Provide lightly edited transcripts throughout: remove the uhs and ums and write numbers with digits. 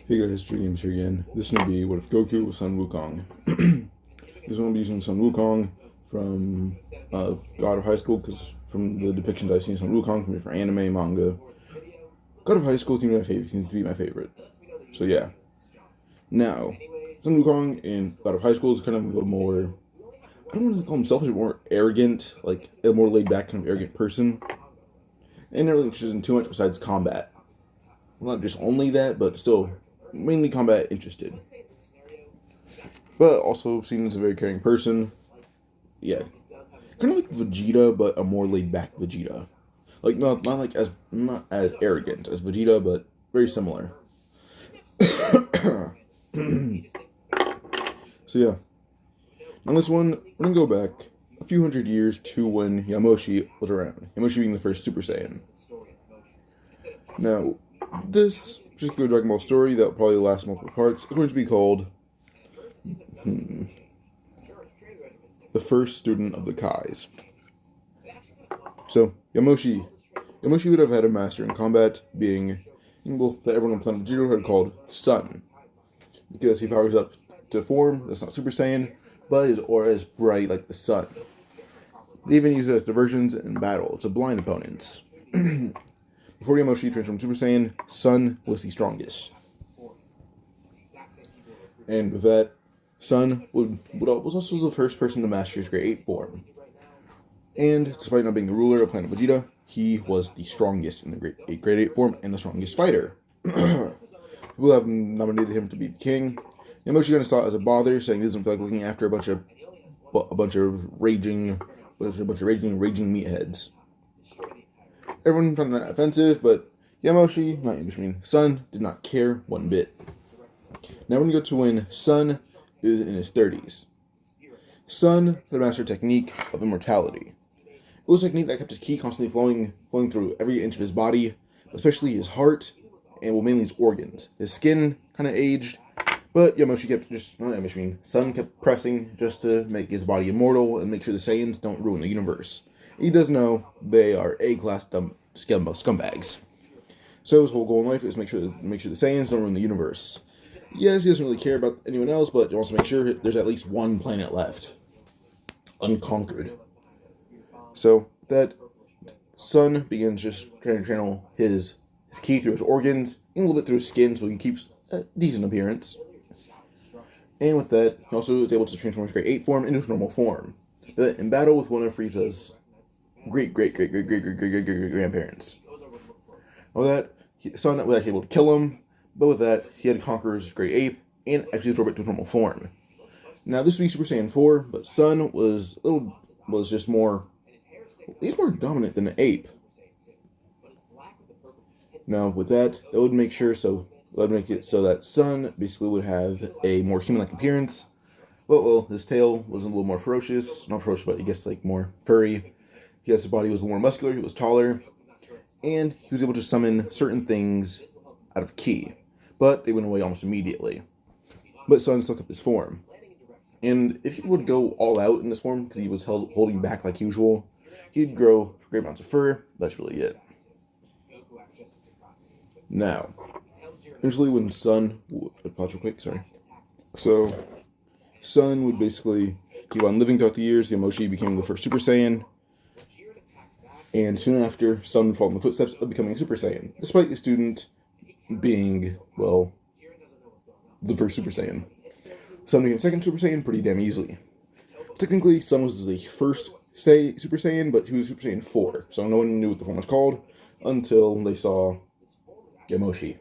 Hey guys, James here again. This is going to be what if Goku was Son Wukong. This one will be using Son Wukong from God of High School, because from the depictions I've seen of Son Wukong from different anime, manga, God of High School seems to be my favorite. So yeah. Now, Son Wukong in God of High School is kind of a little more, I don't want to call him selfish, but more arrogant, like a more laid back kind of arrogant person. And not really interested in too much besides combat. Well, not just only that, but still mainly combat interested. But also seen as a very caring person. Yeah. Kind of like Vegeta, but a more laid back Vegeta. Like not as arrogant as Vegeta, but very similar. So yeah. On this one, we're gonna go back a few hundred years to when Yamoshi was around. Yamoshi being the first Super Saiyan. Now, this particular Dragon Ball story that will probably last multiple parts is going to be called The First Student of the Kais. So, Yamoshi would have had a master in combat, being that everyone on planet Vegeta had called Sun, because he powers up to form that's not Super Saiyan, but his aura is bright like the sun. They even use it as diversions in battle to blind opponents. Before Yamoshi transformed Super Saiyan, Sun was the strongest. And with that, Sun was also the first person to master his Grade 8 form. And despite not being the ruler of Planet Vegeta, he was the strongest in the Grade 8 form and the strongest fighter. People have nominated him to be the king. Yamoshi kind of saw it as a bother, saying he doesn't feel like looking after a bunch of raging meatheads. Everyone found that offensive, but Sun did not care one bit. Now we're going to go to when Sun is in his 30s. Sun had mastered a technique of immortality. It was a technique that kept his ki constantly flowing through every inch of his body, especially his heart, and mainly his organs. His skin kind of aged, but Sun kept pressing just to make his body immortal and make sure the Saiyans don't ruin the universe. He does know they are A-class scumbags. So his whole goal in life is make sure the Saiyans don't ruin the universe. Yes, he doesn't really care about anyone else, but he wants to make sure there's at least one planet left, unconquered. So that Sun begins just trying to channel his ki through his organs and a little bit through his skin, so he keeps a decent appearance. And with that, he also is able to transform his Grade 8 form into his normal form. In battle with one of Frieza's great-great-great-great-great-great-great-grandparents. With that, Sun was actually able to kill him, but with that, he had to conquer his Grade 8 and actually absorb it to his normal form. Now, this would be Super Saiyan 4, but Sun was just more... He's more dominant than an ape. Now, with that would make it so that Sun basically would have a more human-like appearance. Well, his tail was a little more ferocious. Not ferocious, but I guess like more furry. His body was a little more muscular, he was taller. And he was able to summon certain things out of ki. But they went away almost immediately. But Sun still kept this form. And if he would go all out in this form, because he was holding back like usual, he'd grow great amounts of fur. That's really it. Now, usually when Sun... pause real quick, sorry. So, Sun would basically keep on living throughout the years. Yamoshi became the first Super Saiyan. And soon after, Sun would follow in the footsteps of becoming a Super Saiyan. Despite the student being, well, the first Super Saiyan. Sun became second Super Saiyan pretty damn easily. Technically, Sun was the first Super Saiyan, but he was Super Saiyan 4. So no one knew what the form was called until they saw Yamoshi.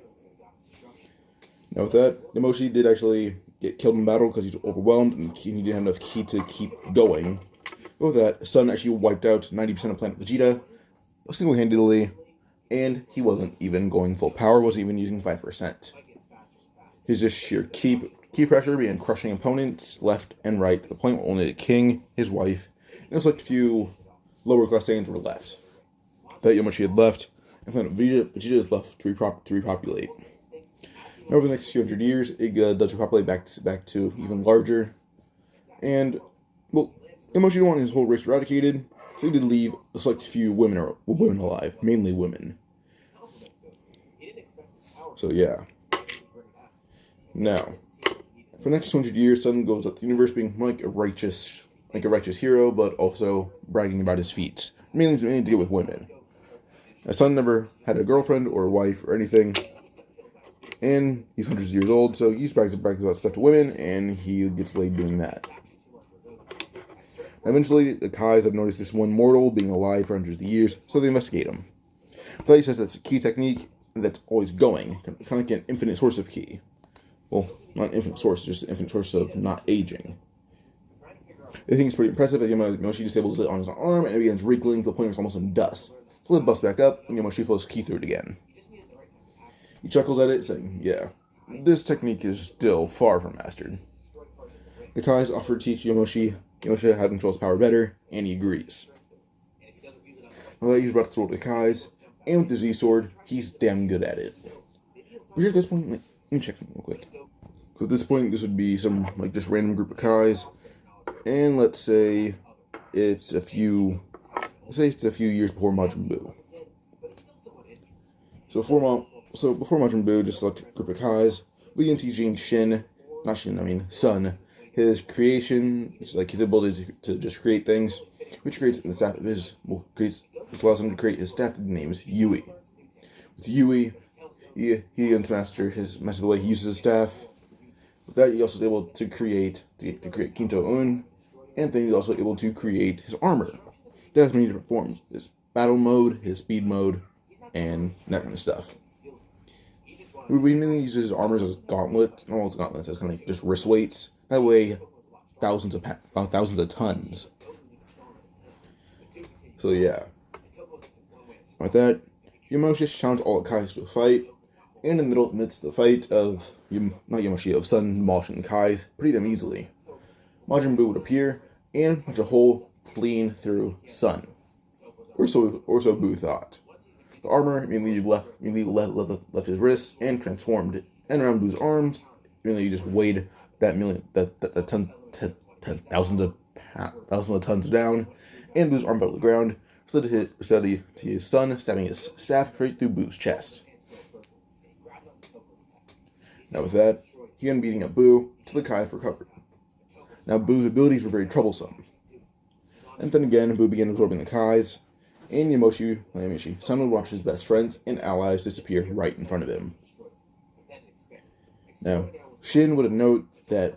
Now with that, Yamoshi did actually get killed in battle because he's overwhelmed and he didn't have enough ki to keep going. But with that, Sun actually wiped out 90% of Planet Vegeta single-handedly, and he wasn't even going full power, wasn't even using 5%. His just sheer ki pressure began crushing opponents left and right to the point where only the king, his wife, and it was like a few lower-class Saiyans were left. That Yamoshi had left, and Planet Vegeta is left to repopulate. Over the next few hundred years, it does repopulate back to even larger. And, well, Yamoshi didn't want his whole race eradicated, so he did leave a select few women alive, mainly women. So, yeah. Now, for the next 200 years, Sun goes up the universe being like a righteous hero, but also bragging about his feats, mainly to deal with women. Now, Sun never had a girlfriend or a wife or anything, and he's hundreds of years old, so he brags about stuff to women, and he gets laid doing that. Eventually, the Kais have noticed this one mortal being alive for hundreds of years, so they investigate him. He says that's a key technique that's always going. It's kind of like an infinite source of ki. Well, not an infinite source, just an infinite source of not aging. They think it's pretty impressive that Yamoshi disables it on his arm, and it begins wriggling to the point where it's almost in dust. So it busts back up, and Yamoshi flows ki through it again. He chuckles at it, saying, yeah, this technique is still far from mastered. The Kais offer to teach Yamoshi how to control his power better, and he agrees. Now that he's about to throw the Kais, and with the Z-Sword, he's damn good at it. But here at this point, let me check them real quick. So at this point, this would be some, just random group of Kais, and let's say it's a few years before Majin Buu. So before Majin Buu, just select a group of Kais, we begin teaching Sun, his creation, his ability to just create things, which creates the staff of which allows him to create his staff named Yui. With Yui, he begins to master the way he uses his staff. With that, he also is able to create Kinto Un, and then he's also able to create his armor. That has many different forms: his battle mode, his speed mode, and that kind of stuff. We mainly use his armors as gauntlets. No, it's gauntlets. As kind of just wrist weights. That weigh thousands of tons. So yeah. With that, Yamoshi challenged all the Kais to a fight, and in the midst of the fight of Sun demolishing Kais pretty damn easily. Majin Buu would appear and punch a hole clean through Sun. Or so Buu thought. The armor immediately left his wrists and transformed it. And around Buu's arms, immediately just weighed thousands of tons down, and Buu's arm fell to the ground, slid to his Sun, stabbing his staff straight through Buu's chest. Now with that, he began beating up Buu till the Kais recovered. Now Buu's abilities were very troublesome. And then again, Buu began absorbing the Kais, and Sun would watch his best friends and allies disappear right in front of him. Now, Shin would have noted that,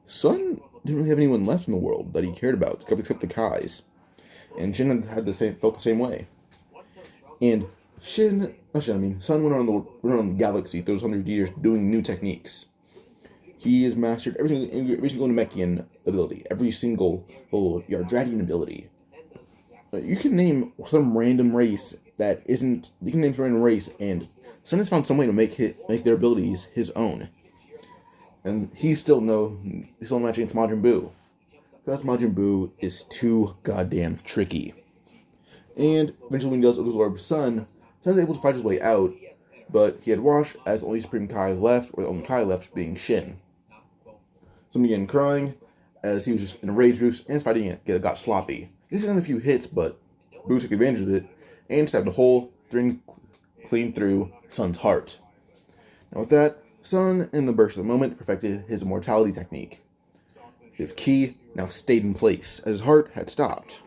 Sun didn't really have anyone left in the world that he cared about, except the Kais. And Shin felt the same way. And Sun went around the galaxy through those 100 years doing new techniques. He has mastered every single Namekian ability, every single Yardratian ability. You can name some random race and Sun has found some way to make their abilities his own. And he's still matching against Majin Buu. Because Majin Buu is too goddamn tricky. And eventually when he does absorb Sun is able to fight his way out, but he had washed as the only Supreme Kai left, or the only Kai left being Shin. Sun began crying as he was just in a rage boost, and his fighting got sloppy. He had a few hits, but Buu took advantage of it and stabbed a hole clean through Sun's heart. Now with that, Sun, in the burst of the moment, perfected his Immortality technique. His ki now stayed in place, as his heart had stopped.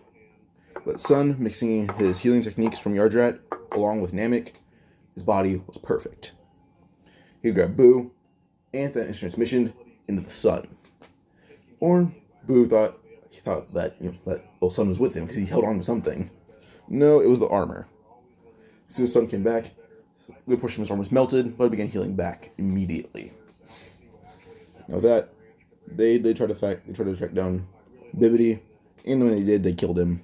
But Sun, mixing his healing techniques from Yardrat along with Namek, his body was perfect. He grabbed Buu, and then is transmissioned into the Sun. Or Buu thought that Sun was with him because he held on to something. No, it was the armor. As soon as Sun came back, a good portion of his armor was melted, but it began healing back immediately. Now that they tried to track down Bibidi, and when they did, they killed him.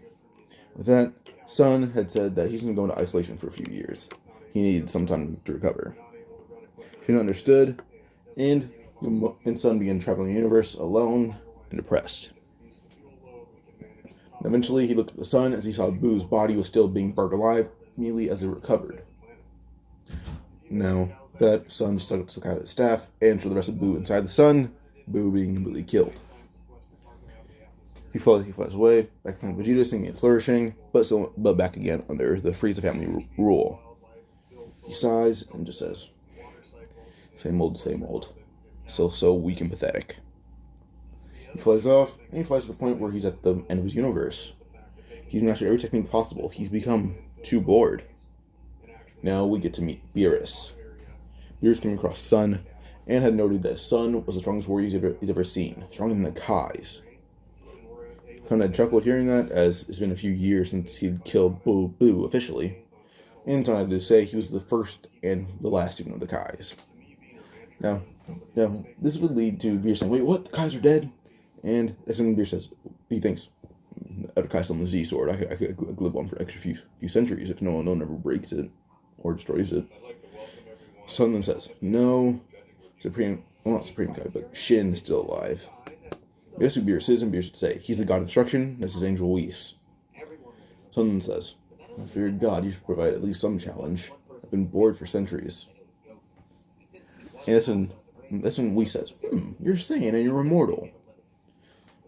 With that, Sun had said that he's going to go into isolation for a few years. He needed some time to recover. Shin understood, and Sun began traveling the universe alone and depressed. And eventually, he looked at the Sun as he saw Buu's body was still being burned alive immediately as it recovered. Now, that Sun took out his staff and threw the rest of Buu inside the Sun, Buu being completely killed. He flies away, back to Vegeta singing and flourishing, but back again under the Frieza family rule. He sighs and just says, Same old, same old. Still so weak and pathetic. He flies off, and he flies to the point where he's at the end of his universe. He's mastered every technique possible. He's become too bored. Now we get to meet Beerus. Beerus came across Sun, and had noted that Sun was the strongest warrior he's ever seen, stronger than the Kais. Sun had chuckled hearing that, as it's been a few years since he'd killed Boo officially, and Sun had to say he was the first and the last student of the Kais. Now, this would lead to Beerus saying, "Wait, what? The Kais are dead?" And as soon as Beerus says, he thinks, "Out of Kai on the Z sword, I could live on for an extra few centuries if no one ever breaks it or destroys it." Sun then says, "No, not Supreme Kai, but Shin is still alive." Guess who Beerus is, and Beerus would say, "He's the god of destruction, this is Angel Whis." Sun then says, "If you're a god, you should provide at least some challenge. I've been bored for centuries." And that's when Whis says, "You're Saiyan and you're immortal."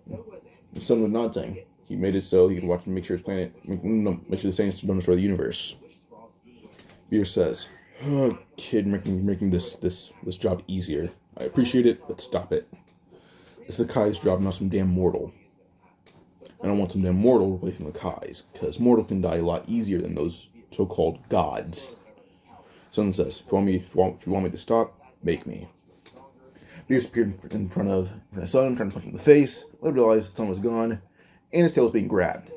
The Sun would nod, saying he made it so he could watch and make sure the Saiyans don't destroy the universe. Beerus says, "Oh, kid, making this job easier. I appreciate it, but stop it. It's the Kai's job, not some damn mortal. I don't want some damn mortal replacing the Kais, because mortal can die a lot easier than those so-called gods." Sun says, if you want me to stop, make me." Beerus appeared in front of Sun, trying to punch him in the face, but realized Sun was gone, and his tail was being grabbed.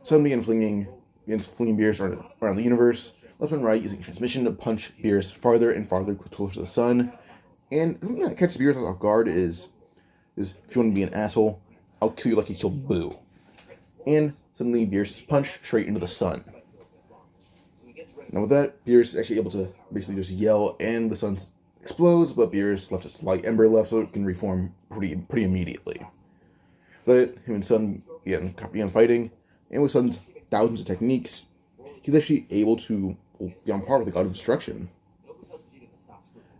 Sun began flinging Beerus around the universe, left and right, using transmission to punch Beerus farther and farther closer to the Sun. And something that catches Beerus off guard is if you want to be an asshole, I'll kill you like you killed Boo. And suddenly Beerus punched straight into the Sun. Now with that, Beerus is actually able to basically just yell, and the Sun explodes, but Beerus left a slight ember left, so it can reform pretty immediately. But him and Sun began fighting, and with Sun's thousands of techniques, he's actually able to be on par with the god of destruction.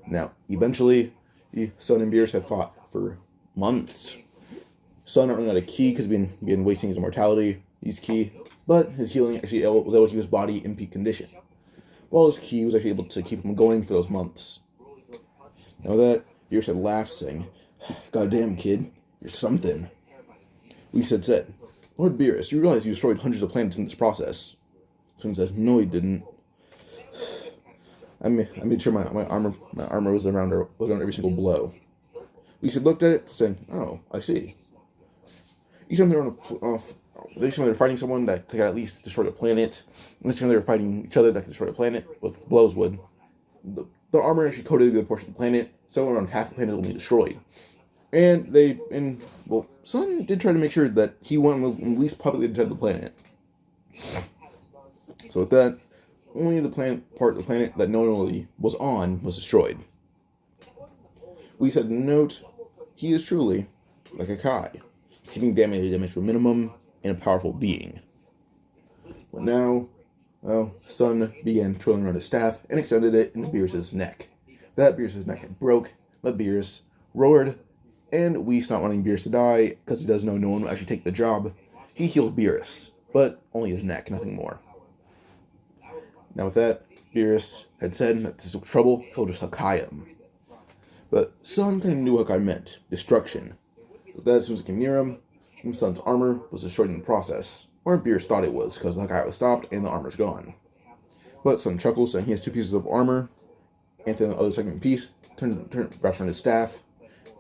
Now, eventually, Sun and Beerus had fought for months. Sun not only got a ki because he's been wasting his immortality, he's ki, but his healing actually was able to keep his body in peak condition, while his ki was actually able to keep him going for those months. Now that, Beerus had laughed, saying, "Goddamn, kid, you're something." Whis had said, "Lord Beerus, you realize you destroyed hundreds of planets in this process?" Sun said, "No, he didn't. I made sure my armor was around every single blow." Whis had looked at it, saying, "Oh, I see." Each time they were fighting someone that could at least destroy a planet, and each time they were fighting each other that could destroy a planet with blows would. The armor actually coated a good portion of the planet, so around half the planet will be destroyed. Sun did try to make sure that he went with the least populated part of the planet. So with that, only the part of the planet that no one really was on was destroyed. Whis had to note, he is truly like a Kai, keeping damage to a minimum and a powerful being. But now, Sun began twirling around his staff and extended it into Beerus' neck. That Beerus' neck had broke, but Beerus roared, and Whis, not wanting Beerus to die, because he does know no one will actually take the job, he heals Beerus, but only his neck, nothing more. Now with that, Beerus had said that this was trouble, he'll just Hakai him. But Sun kind of knew what Hakai meant, destruction. With that, as soon as it came near him, Sun's armor was destroyed in the process, or Beerus thought it was, because the Hakai was stopped and the armor's gone. But Sun chuckles, saying he has 2 pieces of armor, and then the other second piece wraps around his staff,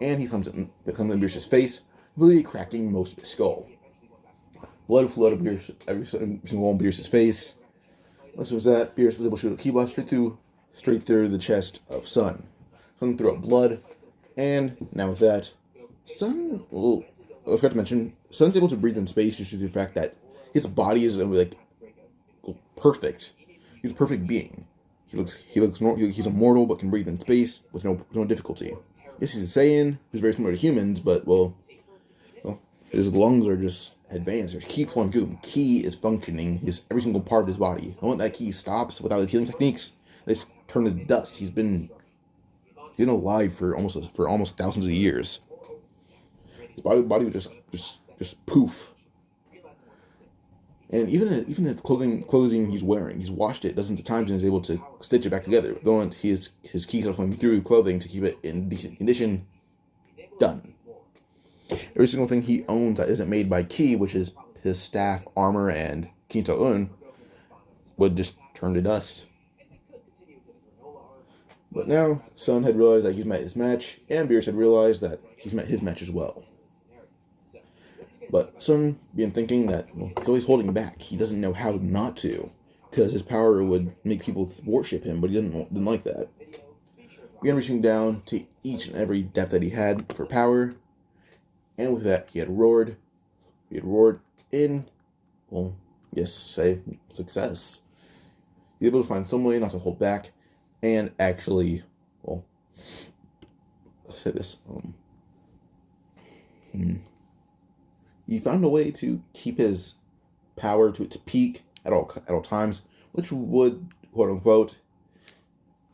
and he comes in Beerus' face, really cracking most of his skull. Blood flew out of every single one of Beerus' face. As soon as that, Beerus was able to shoot a ki blast straight through the chest of Sun. Sun threw up blood, and now with that, Sun, I forgot to mention, Sun's able to breathe in space due to the fact that his body is perfect. He's a perfect being. He's immortal but can breathe in space with no difficulty. Yes, he's a Saiyan, who's very similar to humans, but his lungs are just advanced. There's ki flowing through him. Ki is functioning. Every single part of his body. The moment that ki stops without his healing techniques, they turn to dust. He's been alive for almost thousands of years. His body would just poof. And even the clothing he's wearing, he's washed it dozens of times and is able to stitch it back together. Though his ki comes flowing through clothing to keep it in decent condition. Done. Every single thing he owns that isn't made by ki, which is his staff, armor, and Kinto-un, would just turn to dust. But now, Sun had realized that he's met his match, and Beerus had realized that he's met his match as well. But Sun began thinking that, well, he's always holding back. He doesn't know how not to, because his power would make people worship him, but he didn't like that. He began reaching down to each and every depth that he had for power, and with that, he had roared. He had roared in, well, yes, say, success. He was able to find some way not to hold back, and actually, well, let's say this, he found a way to keep his power to its peak at all times, which would, quote unquote,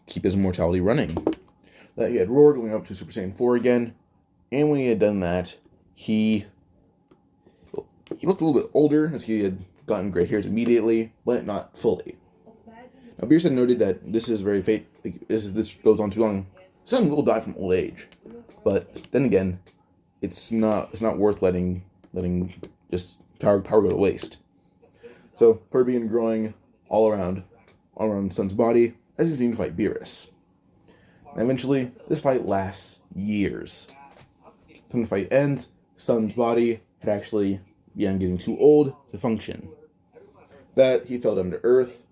keep his immortality running. That he had roared, going up to Super Saiyan 4 again, and when he had done that, he looked a little bit older, as he had gotten gray hairs immediately, but not fully. Now, Beerus had noted that this is very this goes on too long. Sun will die from old age, but then again, it's not worth letting just power go to waste. So fur began growing all around Sun's body as he continued to fight Beerus. And eventually, this fight lasts years. When the fight ends, Sun's body had actually begun getting too old to function. That he fell down to Earth,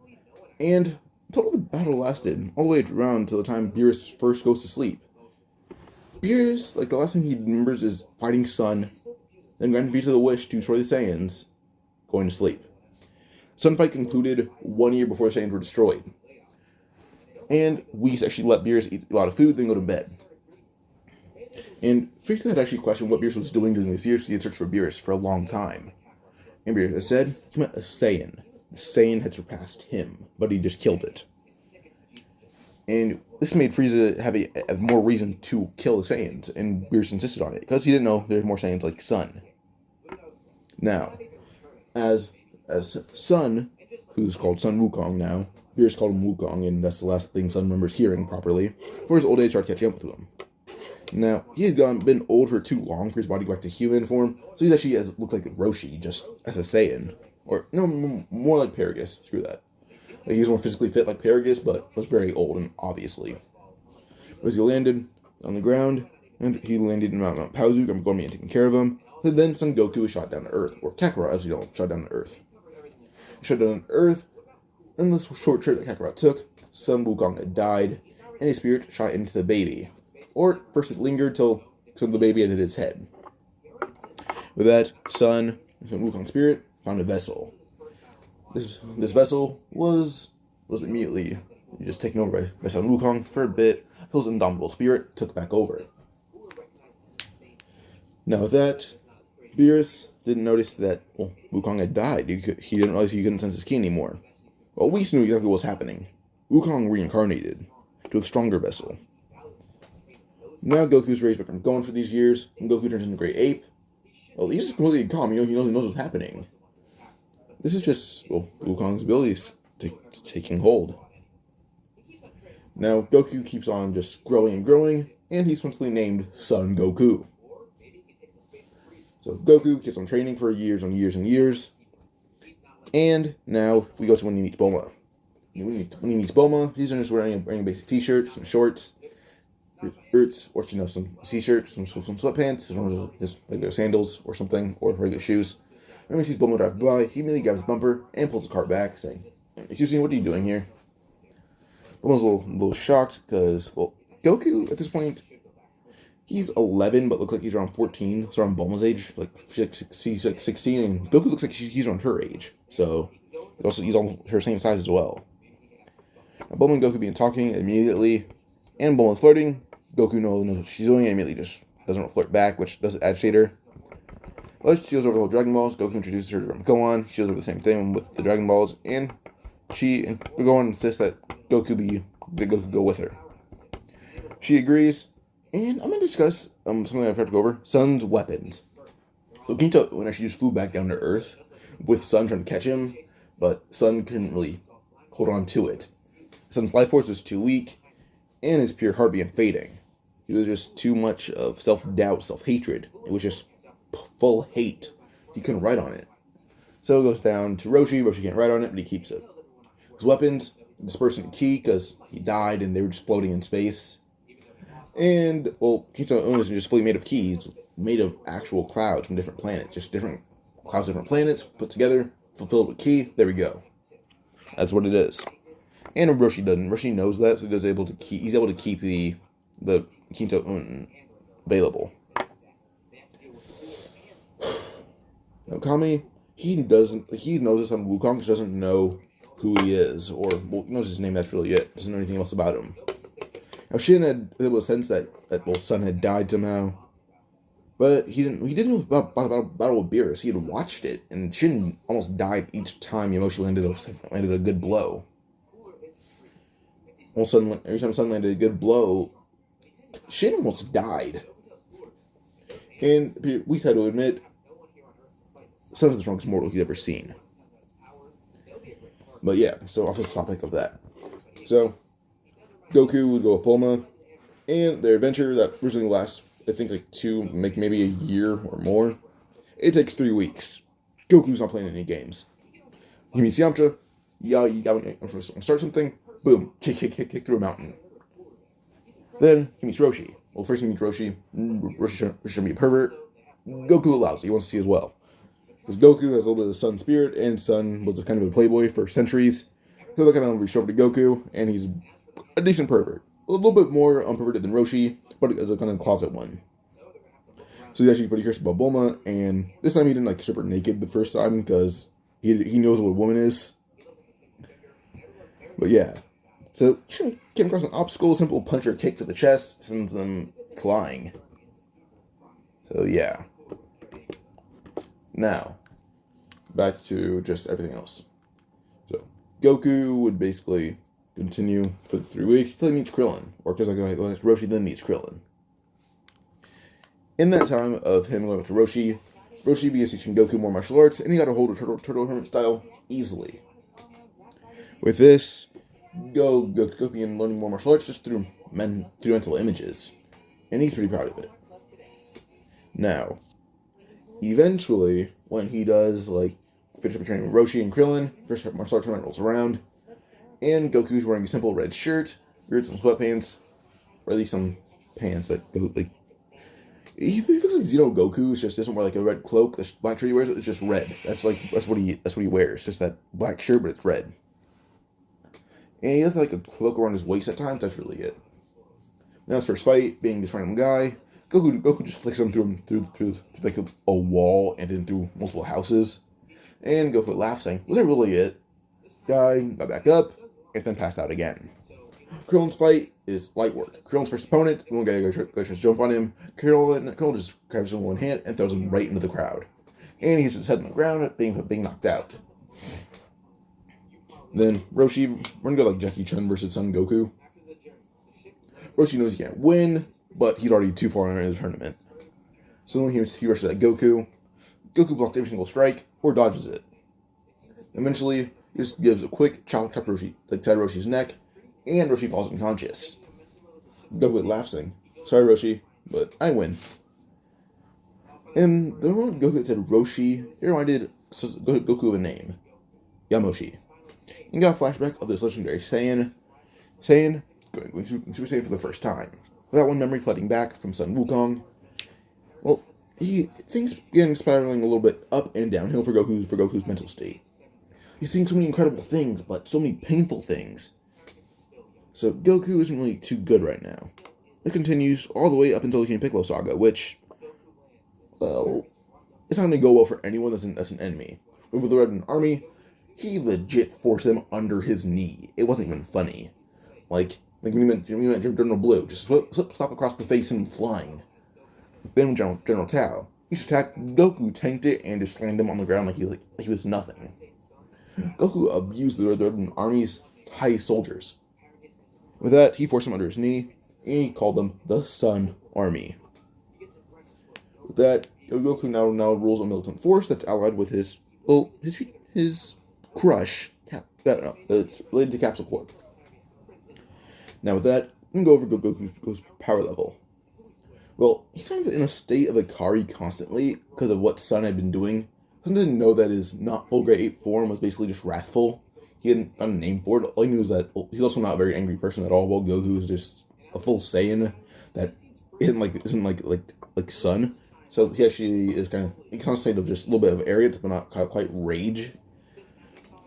and until the battle lasted all the way around until the time Beerus first goes to sleep. Beerus, like the last thing he remembers is fighting Sun, then granting Vegeta the wish to destroy the Saiyans, going to sleep. Sun fight concluded 1 year before the Saiyans were destroyed. And Whis actually let Beerus eat a lot of food, then go to bed. And Frieza had actually questioned what Beerus was doing during this year, so he had searched for Beerus for a long time. And Beerus had said he met a Saiyan. The Saiyan had surpassed him, but he just killed it. And this made Frieza have a more reason to kill the Saiyans, and Beerus insisted on it, because he didn't know there were more Saiyans like Sun. Now, as Sun, who's called Sun Wukong now, Beerus called him Wukong, and that's the last thing Sun remembers hearing properly, before his old age started catching up to him. Now, he had been old for too long for his body to go back to human form, so he's actually looked like roshi, just as a Saiyan. Or, no, more like Paragus, screw that. Like, he was more physically fit like Paragus, but was very old, and obviously. As he landed on the ground, and he landed in Mount Paozu, I'm going to be taking care of him, and then Son Goku was shot down to Earth, or Kakarot, as we know, shot down to Earth. He shot down to Earth, and this short trip that Kakarot took, Son Wukong had died, and his spirit shot into the baby. Or, first it lingered till the baby had hit his head. With that, Son Wukong's spirit found a vessel. This vessel was immediately just taken over by Son Wukong for a bit, until his indomitable spirit took back over. Now with that, Beerus didn't notice that, well, Wukong had died. He didn't realize he couldn't sense his ki anymore. Well, Whis knew exactly what was happening. Wukong reincarnated to a stronger vessel. Now Goku's raised back from going for these years, and Goku turns into Great Ape. Well, he's just completely calm. He knows what's happening. This is just, well, Wukong's abilities taking hold. Now Goku keeps on just growing and growing, and he's simply named Son Goku. So Goku keeps on training for years and years and years. And now we go to when he meets Bulma. When he meets Bulma, he's just wearing a basic t-shirt, some shorts, boots, or some t-shirt, some sweatpants, his regular sandals or something, or regular shoes. And when he sees Bulma drive by, he immediately grabs his bumper and pulls the cart back, saying, "Excuse me, what are you doing here?" Bulma's a little shocked because, well, Goku at this point, he's 11, but looks like he's around 14, so around Bulma's age, like 16, and Goku looks like he's around her age, so he's almost her same size as well. Now, Bulma and Goku begin talking immediately, and Bulma's flirting. Goku knows what she's doing, and immediately just doesn't flirt back, which doesn't agitate her. But she goes over the whole Dragon Balls. Goku introduces her to Gohan. She goes over the same thing with the Dragon Balls, and Gohan insists that Goku go with her. She agrees, and I'm going to discuss something I've had to go over: Sun's weapons. So Kinto, when she just flew back down to Earth, with Sun trying to catch him, but Sun couldn't really hold on to it. Sun's life force was too weak, and his pure heart began fading. It was just too much of self-doubt, self-hatred. It was just full hate. He couldn't ride on it. So it goes down to Roshi. Roshi can't ride on it, but he keeps it. His weapons dispersed in ki because he died and they were just floating in space. And, well, Kinto Uno isn't just fully made of keys, made of actual clouds from different planets. Just different clouds, different planets, put together, fulfilled with ki. There we go. That's what it is. And Roshi doesn't. Roshi knows that, so he's able to keep the Kinto Uno available. Now, Kami, he knows this on Wukong, just doesn't know who he is, or he knows his name, that's really it. Doesn't know anything else about him. Now, Shin had a sense that Sun had died somehow, but he didn't know about the battle with Beerus. He had watched it, and Shin almost died each time Yamoshi landed a good blow. Every time Sun landed a good blow, Shin almost died. And we had to admit, Sun is the strongest mortal he's ever seen. But yeah, so off the topic of that. So, Goku would go with Bulma, and their adventure that originally lasts, I think, maybe a year or more, it takes 3 weeks. Goku's not playing any games. He meets Yamcha, I'm going to start something, boom, kick through a mountain. Then he meets Roshi. Well, first he meets Roshi. Roshi's trying to be a pervert. Goku allows it. He wants to see as well. Because Goku has a little bit of Sun spirit, and Sun was kind of a playboy for centuries. So they kind of reach over to Goku, and he's a decent pervert. A little bit more unperverted than Roshi, but as a kind of closet one. So he's actually pretty curious about Bulma, and this time he didn't strip her naked the first time, because he knows what a woman is. But yeah. So she came across an obstacle, a simple punch or kick to the chest, sends them flying. So yeah. Now, back to just everything else. So, Goku would basically continue for 3 weeks until he meets Krillin. Or because Roshi then meets Krillin. In that time of him going to Roshi begins teaching Goku more martial arts, and he got a hold of Turtle Hermit style easily. With this, Goku began learning more martial arts just through mental images. And he's pretty proud of it. Now, eventually, when he does, finish up training with Roshi and Krillin, first martial arts tournament rolls around, and Goku's wearing a simple red shirt, some sweatpants, or at least some pants that go, he looks like Xeno Goku, it's just doesn't wear, a red cloak, the black shirt he wears, it's just red. That's what he wears, just that black shirt, but it's red. And he has, a cloak around his waist at times, that's really it. Now his first fight, being this random guy, Goku just flicks him through a wall and then through multiple houses. And Goku laughs, saying, "Was that really it?" Guy got back up and then passed out again. Krillin's fight is light work. Krillin's first opponent, one guy goes to jump on him. Krillin just grabs him with one hand and throws him right into the crowd. And he hits his head on the ground, being knocked out. Then Roshi, we're gonna go Jackie Chan versus Son Goku. Roshi knows he can't win, but he's already too far in the tournament. So when he rushes at Goku, Goku blocks every single strike or dodges it. Eventually, he just gives a quick chop to Roshi's neck, and Roshi falls unconscious. Goku laughs, saying, "Sorry, Roshi, but I win." And the moment Goku said Roshi, it reminded Goku of a name, Yamoshi. And got a flashback of this legendary Saiyan going Super Saiyan for the first time. With that one memory flooding back from son Wukong, well, things began spiraling a little bit up and downhill for Goku's mental state. He's seeing so many incredible things, but so many painful things. So Goku isn't really too good right now. It continues all the way up until the King Piccolo saga, which, well, it's not going to go well for anyone that's an enemy. With the Red Army, he legit forced them under his knee. It wasn't even funny. Like we met General Blue, just slap across the face and flying. Then General Tao, each attack, Goku tanked it and just slammed him on the ground like he was nothing. Goku abused the Red Army's highest soldiers. With that, he forced them under his knee, and he called them the Sun Army. With that, Goku now rules a militant force that's allied with his Well, his crush, it's related to Capsule Corp. Now with that, I'm going to go over Goku's power level. Well, he's kind of in a state of Ikari constantly because of what Sun had been doing. Sun didn't know that his not full grade 8 form was basically just wrathful. He hadn't found a name for it. All he knew is that he's also not a very angry person at all, while Goku is just a full Saiyan that isn't like Sun. So he actually is kind of in a state of just a little bit of arrogance, but not quite rage.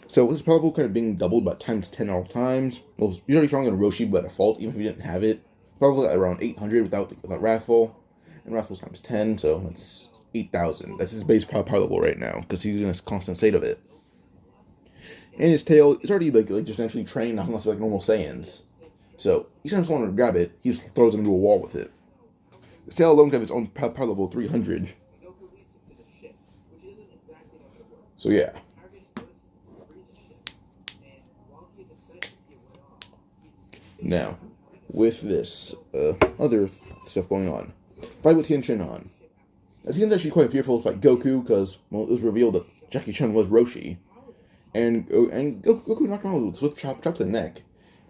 So his power level kind of being doubled about times 10 all times. Well, he's already strong in Roshi by default, even if he didn't have it. Probably at around 800 without Wrathful. And Wrathful's times 10, so that's 8,000. That's his base power level right now, because he's in a constant state of it. And his tail is already like just naturally trained, not unless like normal Saiyans. So each time someone to grab it, he just throws him into a wall with it. His tail alone can have its own power level of 300. So yeah. Now, with this other stuff going on, fight with Tien Shinhan. Now, Tien's actually quite fearful to fight Goku because, well, it was revealed that Jackie Chun was Roshi. And Goku knocked him out with a swift chop to the neck.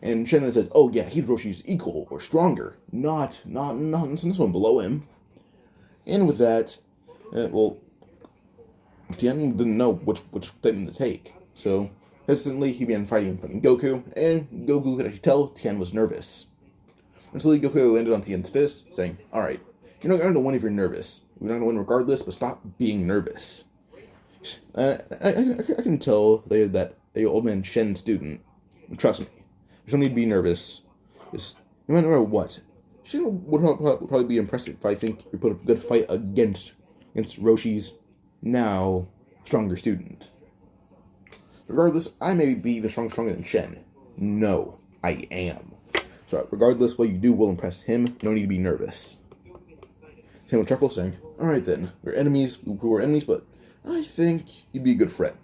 And Shinhan said, oh yeah, he's Roshi's equal or stronger, not this one below him. And with that, well, Tien didn't know which statement to take. So, hesitantly, he began fighting Goku, and Goku could actually tell Tien was nervous. Until Goku landed on Tien's fist, saying, alright, you're not going to win if you're nervous. We're not going to win regardless, but stop being nervous. I can tell that the old man Shen's student. Trust me, there's no need to be nervous. No matter what, Shen would probably be impressed if I think you put up a good fight against Roshi's now stronger student. Regardless, I may be even stronger than Shen. No, I am. So regardless, what you do will impress him. No need to be nervous. Tien would chuckle, saying, alright then, we're enemies, we're enemies, but I think you'd be a good friend.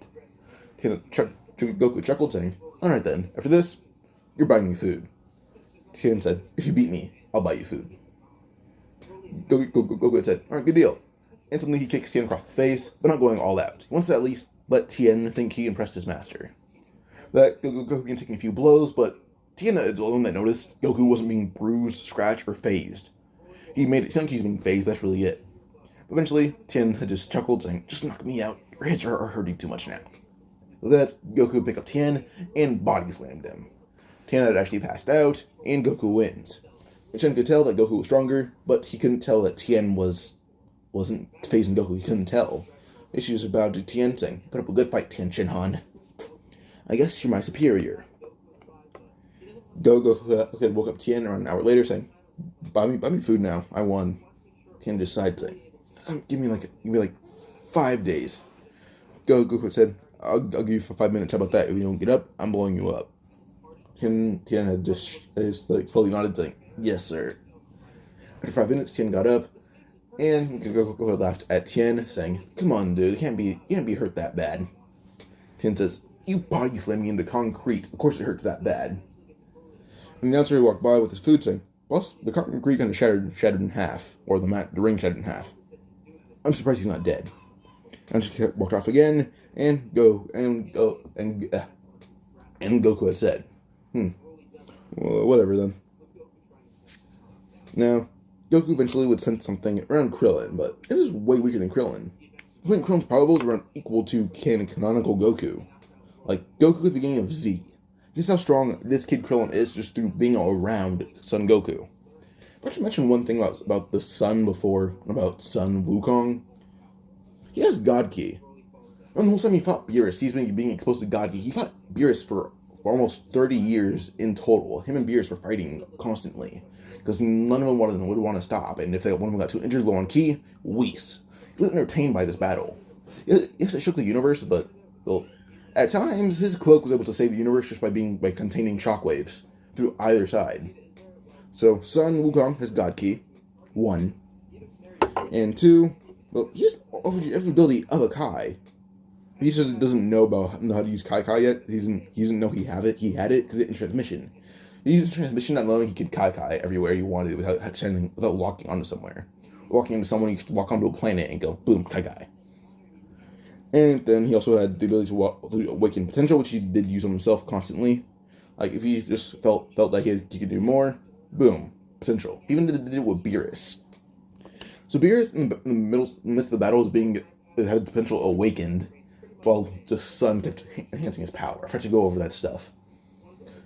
Goku chuckled, saying, alright then, after this, you're buying me food. Tien said, if you beat me, I'll buy you food. Goku said, alright, good deal. Instantly, he kicks Tien across the face, but not going all out. He wants to at least let Tien think he impressed his master. That Goku began taking a few blows, but Tien is the one that noticed Goku wasn't being bruised, scratched, or phased. He made it think he's being phased, that's really it. But eventually, Tien had just chuckled, saying, just knock me out, your hits are hurting too much now. With that, Goku picked up Tien and body slammed him. Tien had actually passed out, and Goku wins. And Shen could tell that Goku was stronger, but he couldn't tell that Tien wasn't phasing Goku, he couldn't tell. She was about to Tien, saying, put up a good fight, Tien Shinhan. I guess you're my superior. Goku woke up Tien around an hour later, saying, buy me food now, I won. Tien just sighed, saying, give me like 5 days. Goku said, I'll give you for 5 minutes, how about that? If you don't get up, I'm blowing you up. Tien had just slowly nodded, saying, yes sir. After 5 minutes, Tien got up, and Goku laughed at Tien, saying, come on, dude, you can't be hurt that bad. Tien says, you body slammed me into concrete. Of course it hurts that bad. And the announcer walked by with his food, saying, boss, the concrete kind of shattered in half, or the ring shattered in half. I'm surprised he's not dead. And she walked off again, and Goku had said, well, whatever then. Now, Goku eventually would sense something around Krillin, but it was way weaker than Krillin. I think Krillin's power levels around equal to canonical Goku. Like, Goku at the beginning of Z. Just how strong this kid Krillin is just through being around Son Goku. I should mention one thing about the Sun before, about Son Wukong. He has God Ki. And the whole time he fought Beerus, he's been being exposed to God Ki. He fought Beerus for almost 30 years in total. Him and Beerus were fighting constantly. Because none of them would want to stop. And if one of them got too injured, low on Ki, Whis. He was entertained by this battle. Yes, it shook the universe, but, well, at times, his cloak was able to save the universe just by containing shockwaves through either side. So, Son Wukong has God Ki, 1. And 2, well, he has every ability of a Kai. He just doesn't know how to use Kai yet. He doesn't know he had it because it's in transmission. He used transmission not knowing he could Kai everywhere he wanted without locking onto somewhere. Walking into someone, you could walk onto a planet and go, boom, Kai. And then he also had the ability to awaken potential, which he did use on himself constantly. Like, if he just felt like he could do more, boom, potential. Even did it with Beerus. So Beerus, in the midst of the battle, had the potential awakened, while the Sun kept enhancing his power. I forgot to go over that stuff.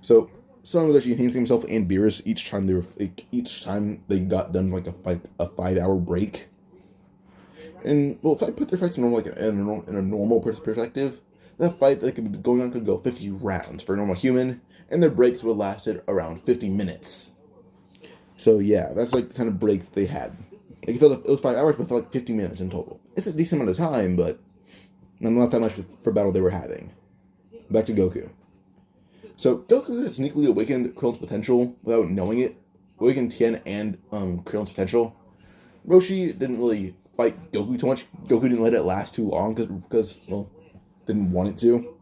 So Sun was actually enhancing himself and Beerus each time they got done like a 5-hour break. And well, if I put their fights in a normal perspective, that fight that could be going on could go 50 rounds for a normal human, and their breaks would have lasted around 50 minutes. So yeah, that's like the kind of breaks they had. Like it was 5 hours, but it felt like 50 minutes in total. It's a decent amount of time, but not that much for battle they were having. Back to Goku. So Goku had sneakily awakened Krillin's potential without knowing it. Awakened Tien and Krillin's potential. Roshi didn't really fight Goku too much. Goku didn't let it last too long because didn't want it to.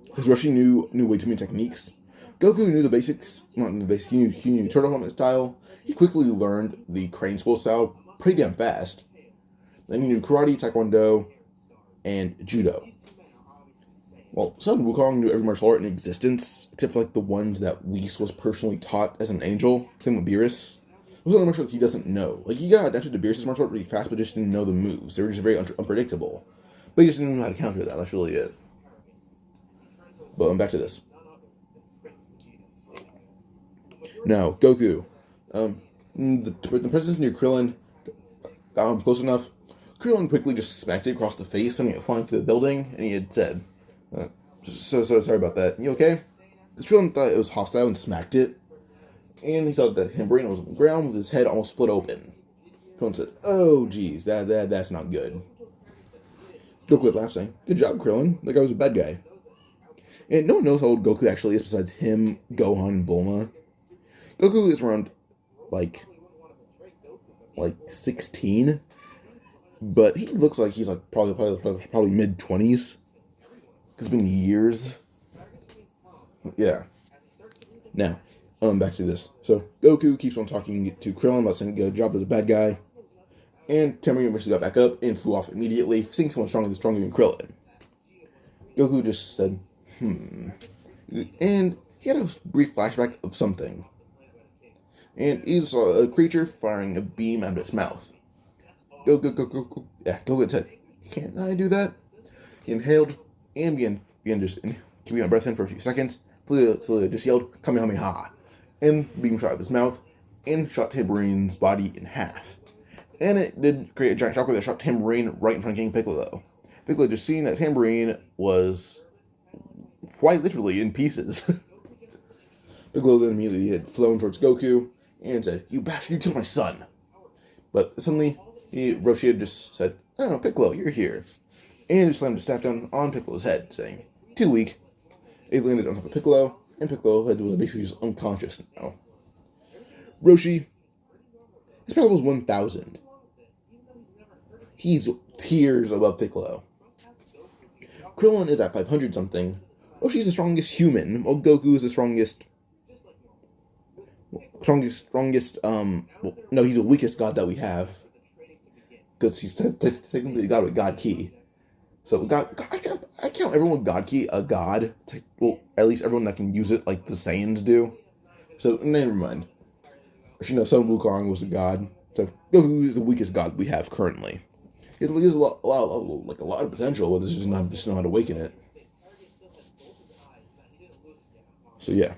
Because Roshi knew way too many techniques. Goku knew the basics, not the basics. He knew turtle helmet style. He quickly learned the crane school style pretty damn fast. Then he knew karate, taekwondo, and judo. Well, Son Wukong knew every martial art in existence, except for like the ones that Whis was personally taught as an angel. Same with Beerus. Those are the martial arts he doesn't know. Like, he got adapted to Beerus' martial art really fast, but just didn't know the moves. They were just very unpredictable. But he just didn't know how to counter that. That's really it. But back to this. Now, Goku. The presence near Krillin, close enough. Krillin quickly just smacked it across the face, sending it flying through the building, and he had said, so sorry about that. You okay? Because Krillin thought it was hostile and smacked it, and he thought that Himbrain was on the ground with his head almost split open. Krillin said, oh geez, that's not good. Goku laughed, saying, good job, Krillin. That guy was a bad guy. And no one knows how old Goku actually is besides him, Gohan, and Bulma. Goku is around, like 16, but he looks like he's like probably mid-20s. It's been years. Yeah. Now, back to this. So, Goku keeps on talking to Krillin about saying good job as a bad guy. And Tamarind eventually got back up and flew off immediately, seeing someone stronger than Krillin. Goku just said, And he had a brief flashback of something. And he saw a creature firing a beam out of its mouth. Go. Yeah, Goku said, can't I do that? He inhaled and began just keeping that breath in for a few seconds. So he just yelled, Kamehameha. And the beam shot out of his mouth and shot Tamarine's body in half. And it did create a giant shockwave that shot Tamarind right in front of King Piccolo. Piccolo just seeing that Tamarind was quite literally in pieces. Piccolo then immediately had flown towards Goku and said, you bastard, you killed my son. But suddenly, Roshi had just said, oh, Piccolo, you're here. And just slammed his staff down on Piccolo's head, saying, too weak. It landed on top of Piccolo, and Piccolo had to basically just unconscious now. Roshi, his power was 1,000. He's tiers above Piccolo. Krillin is at 500 something. Roshi's the strongest human, while Goku is the strongest, no, he's the weakest god that we have. Because he's technically the god with God Ki. So, I count everyone with God Ki a god. Well, at least everyone that can use it like the Saiyans do. So, never mind. Son Wukong was a god. So, Goku is the weakest god we have currently. He has a lot of potential, but just not how to awaken it. So, yeah.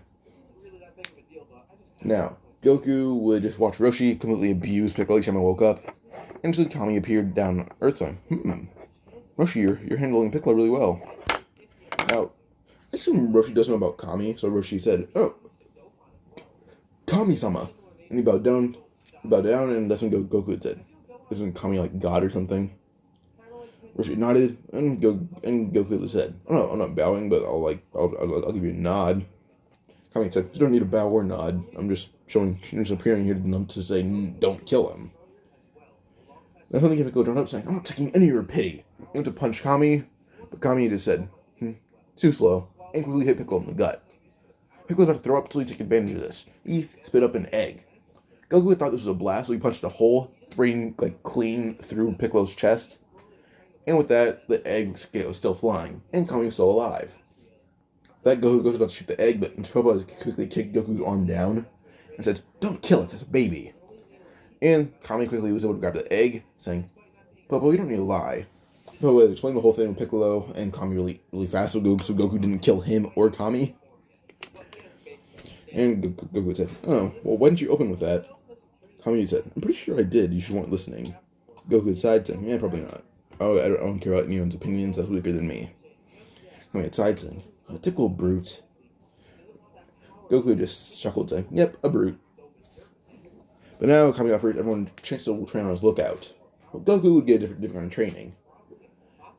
Now, Goku would just watch Roshi completely abuse Piccolo each time I woke up. And so Kami appeared down on Earth, saying, Roshi, you're handling Piccolo really well. Now, I assume Roshi doesn't know about Kami, so Roshi said, oh, Kami-sama. And he bowed down, and that's when Goku had said, isn't Kami like God or something? Roshi nodded, and Goku said, oh no, I'm not bowing, but I'll give you a nod. Kami said, you don't need to bow or nod. I'm just appearing here to say, don't kill him. Then suddenly Piccolo jumped up, saying, I'm not taking any of your pity. He went to punch Kami, but Kami just said, too slow, and quickly hit Piccolo in the gut. Piccolo was about to throw up until he took advantage of this. He spit up an egg. Goku thought this was a blast, so he punched a hole, clean through Piccolo's chest. And with that, the egg was still flying, and Kami was still alive. That Goku goes about to shoot the egg, but Popo quickly kicked Goku's arm down and said, "Don't kill it, it's a baby." And Kami quickly was able to grab the egg, saying, "Popo, you don't need to lie." Popo explained the whole thing with Piccolo and Kami really fast, so Goku didn't kill him or Kami. And Goku said, "Oh, well, why didn't you open with that?" Kami said, "I'm pretty sure I did, you just weren't listening." Goku sighed, saying, "Yeah, probably not. Oh, I don't care about anyone's opinions, that's weaker than me." Kami sighed, saying, "A typical brute." Goku just chuckled, saying, "Yep, a brute." But now Kami offered everyone a chance to train on his lookout. Well, Goku would get a different kind of training.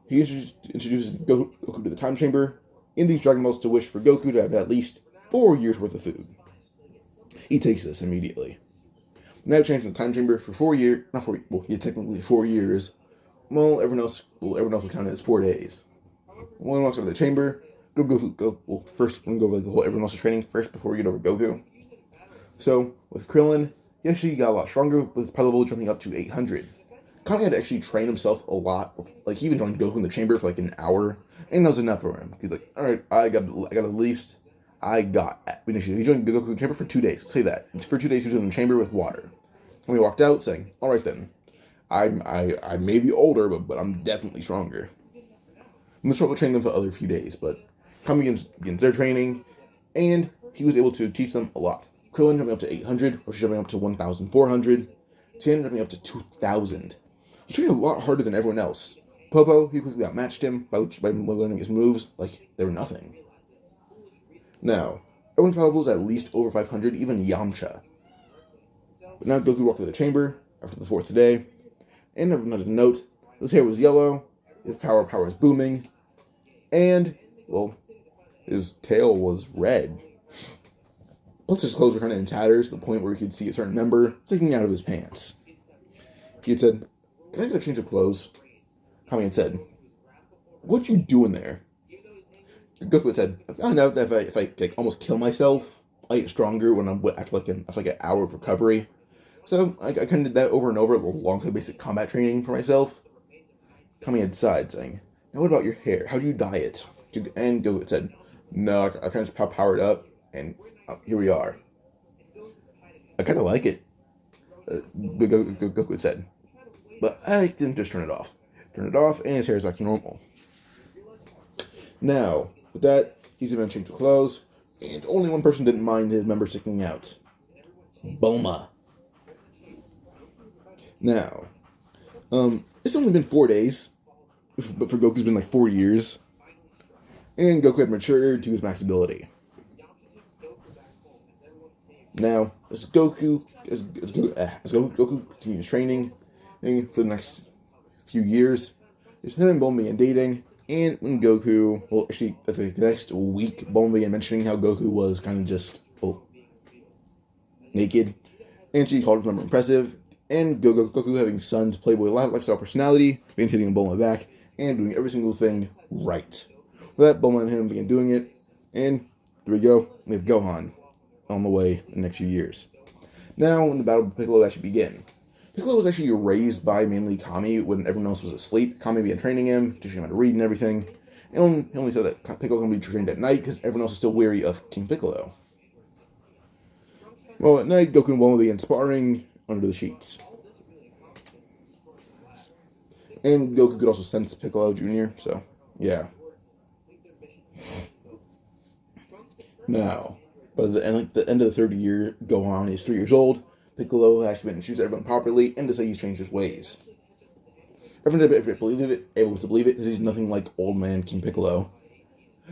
He introduces Goku to the time chamber in these Dragon Balls to wish for Goku to have at least 4 years worth of food. He takes this immediately. Now changed the time chamber for 4 years, not 4, well, yeah, technically 4 years. Well, everyone else will count it as 4 days. When he walks over the chamber, first we'll go over the whole everyone else's training first before we get over Goku. So with Krillin, he actually got a lot stronger with his power level jumping up to 800. Kami had to actually train himself a lot. Like, he even joined Goku in the chamber for like an hour, and that was enough for him. He's like, "Alright, I got at least, he joined Goku in the chamber for 2 days. Let's say that. For 2 days he was in the chamber with water. And we walked out saying, "Alright then. I may be older, but I'm definitely stronger." And this will train them for the other few days, but Kami begins their training, and he was able to teach them a lot. Krillin jumping up to 800, Roshi jumping up to 1,400, Tien jumping up to 2,000. He trained a lot harder than everyone else. Popo, he quickly outmatched him by learning his moves like they were nothing. Now, everyone's power level is at least over 500, even Yamcha. But now Goku walked to the chamber after the 4th day, and everyone had to note, his hair was yellow, his power was booming, and, well, his tail was red. Plus his clothes were kind of in tatters to the point where you could see a certain member sticking out of his pants. He had said, "Can I get a change of clothes?" Kami had said, "What you doing there?" Goku had said, "I found out that if I like, almost kill myself, I get stronger when I'm after an hour of recovery. So I kind of did that over and over, along with basic combat training for myself." Kami had sighed, saying, "Now what about your hair? How do you dye it?" And Goku had said, "No, I kind of just powered up, and here we are. I kind of like it." Goku had said, "But I didn't just turn it off. And his hair is back to normal." Now, with that, he's eventually changed clothes, and only one person didn't mind his member sticking out. Bulma. Now, it's only been 4 days, but for Goku's been like 4 years, and Goku had matured to his max ability. Now, as Goku continues training for the next few years, there's him and Bulma began dating, and when Goku, well, actually, I think the next week, Bulma began mentioning how Goku was kind of just, naked, and she called him impressive, and Goku, having sons, playboy lifestyle personality, began hitting Bulma back, and doing every single thing right. With that, Bulma and him began doing it, and there we go, we have Gohan on the way in the next few years. Now, when the battle with Piccolo actually began. Piccolo was actually raised by mainly Kami when everyone else was asleep. Kami began training him, teaching him how to read and everything. And he only said that Piccolo can be trained at night because everyone else is still wary of King Piccolo. Well, at night, Goku and Bulma began sparring under the sheets. And Goku could also sense Piccolo Jr., so, yeah. Now, by the end of the third year, Gohan is 3 years old. Piccolo has been introduced to everyone properly, and to say he's changed his ways. Everyone able to believe it, because he's nothing like old man King Piccolo.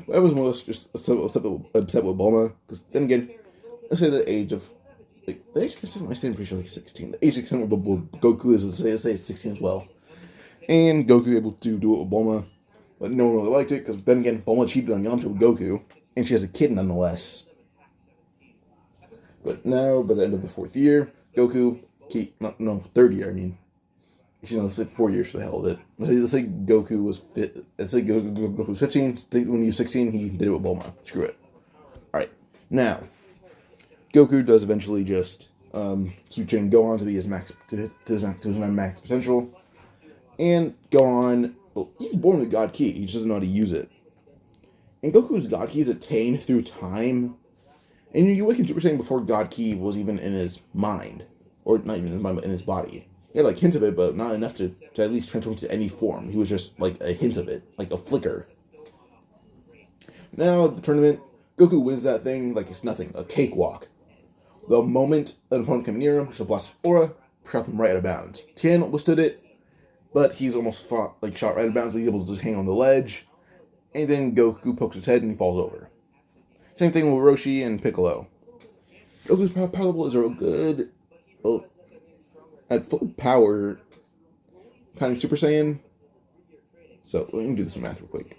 But everyone's more or less just upset with Bulma, because then again, let's say the age of, like, the age of consent, I say I'm pretty sure like 16. The age of consent with Goku is, let's say it's 16 as well. And Goku able to do it with Bulma, but no one really liked it, because then again, Bulma cheated on Yamcha with Goku, and she has a kid nonetheless. But now, by the end of the 4th year, Goku, third year, I mean. Let's say 4 years for the hell of it. Let's say Goku was Goku was 15. When he was 16, he did it with Bulma. Screw it. Alright. Now, Goku does eventually just keep training Gohan to be his max, to his max potential. And Gohan, well, he's born with God Ki, he just doesn't know how to use it. And Goku's God Ki is attained through time. And you awaken Super Saiyan before God Ki was even in his mind. Or not even in his mind, but in his body. He had like hints of it, but not enough to at least transform into any form. He was just like a hint of it, like a flicker. Now, at the tournament, Goku wins that thing like it's nothing, a cakewalk. The moment an opponent came near him, just a blast of aura, shot him right out of bounds. Tien withstood it, but he's almost shot right out of bounds, but he's able to just hang on the ledge. And then Goku pokes his head and he falls over. Same thing with Roshi and Piccolo. Goku's power level is a good, at full power, kind of Super Saiyan. So let me do some math real quick.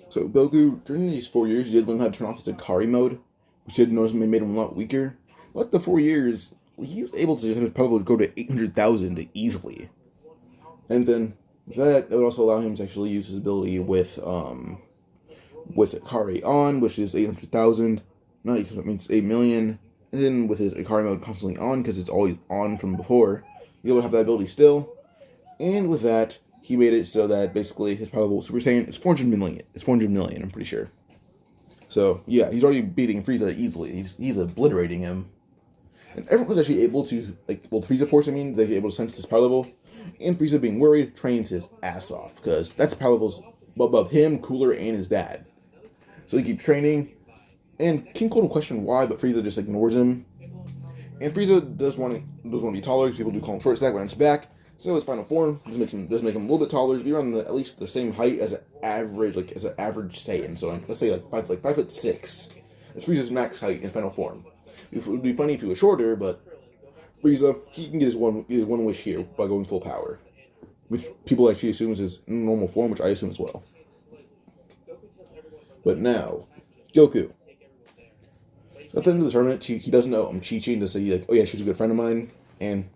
So Goku, during these 4 years, he did learn how to turn off his Ikari mode, which did notice made him a lot weaker. But the 4 years, he was able to have his power level go to 800,000 easily. And then that would also allow him to actually use his ability with Ikari on, which is 800,000. Not 800, it means 8 million. And then with his Ikari mode constantly on, because it's always on from before, he's able to have that ability still. And with that, he made it so that basically his power level Super Saiyan is 400 million. It's 400 million, I'm pretty sure. So yeah, he's already beating Frieza easily. He's obliterating him. And everyone's actually able to, like, well, the Frieza Force, they're able to sense his power level. And Frieza, being worried, trains his ass off, because that's power levels above him, Cooler, and his dad. So he keeps training, and King Cold will question why, but Frieza just ignores him. And Frieza does want to be taller, because people do call him short stack when it's back. So his final form does make him a little bit taller, to be around at least the same height as an average Saiyan. So let's say 5'6". That's Frieza's max height in final form. It would be funny if he was shorter, but Frieza, he can get his one wish here by going full power, which people actually assume is his normal form, which I assume as well. But now, Goku. So at the end of the tournament, he doesn't know Chi-Chi to say, like, oh yeah, she's a good friend of mine, and